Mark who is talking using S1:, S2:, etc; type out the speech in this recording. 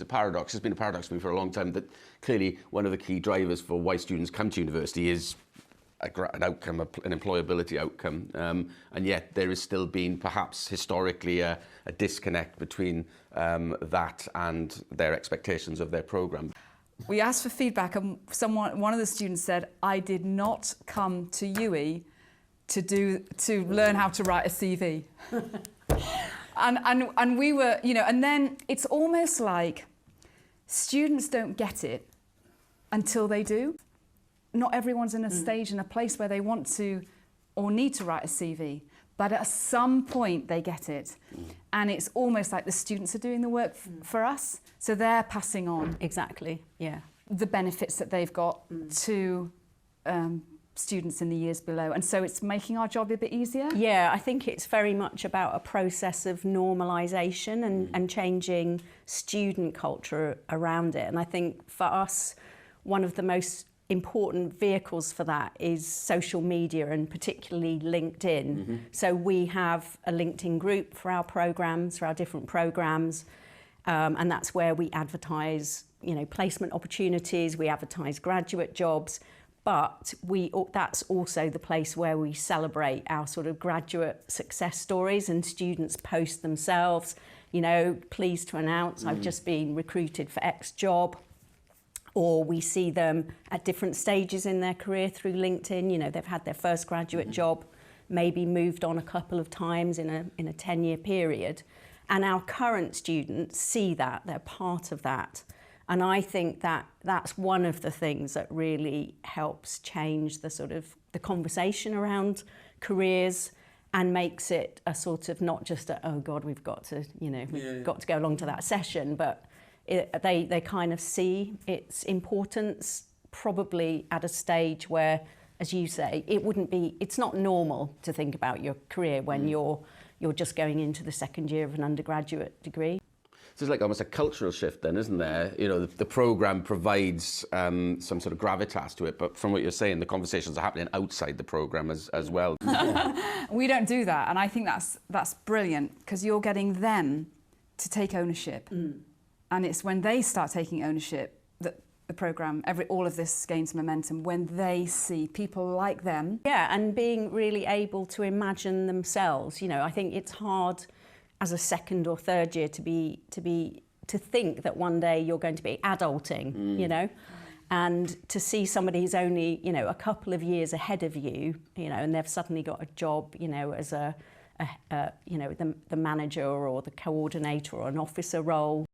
S1: a paradox. It's been a paradox for me for a long time that clearly one of the key drivers for why students come to university is an outcome, an employability outcome, and yet there has still been perhaps historically a disconnect between that and their expectations of their programme.
S2: We asked for feedback and one of the students said, I did not come to UE to learn how to write a CV. and we were, and then it's almost like students don't get it until they do. Not everyone's in a stage and a place where they want to or need to write a CV, but at some point they get it. And it's almost like the students are doing the work for us, so they're passing on
S3: Exactly, yeah.
S2: the benefits that they've got to students in the years below. And so it's making our job a bit easier?
S3: Yeah, I think it's very much about a process of normalisation and changing student culture around it. And I think for us, one of the most important vehicles for that is social media and particularly LinkedIn. So we have a LinkedIn group for our programmes, for our different programmes, and that's where we advertise, placement opportunities, we advertise graduate jobs, but that's also the place where we celebrate our sort of graduate success stories, and students post themselves, pleased to announce I've just been recruited for X job. Or we see them at different stages in their career through LinkedIn. They've had their first graduate job, maybe moved on a couple of times in a 10-year period. And our current students see that, they're part of that. And I think that that's one of the things that really helps change the conversation around careers and makes it a sort of not just oh God, we've got to, got to go along to that session, but they kind of see its importance, probably at a stage where, as you say, it's not normal to think about your career when you're just going into the second year of an undergraduate degree.
S1: So it's like almost a cultural shift then, isn't there? The programme provides some sort of gravitas to it, but from what you're saying, the conversations are happening outside the programme as well.
S2: We don't do that, and I think that's brilliant, because you're getting them to take ownership. And it's when they start taking ownership that the programme, all of this gains momentum, when they see people like them.
S3: Yeah, and being really able to imagine themselves. I think it's hard as a second or third year to think that one day you're going to be adulting, and to see somebody who's only, a couple of years ahead of you, and they've suddenly got a job, as the manager or the coordinator or an officer role.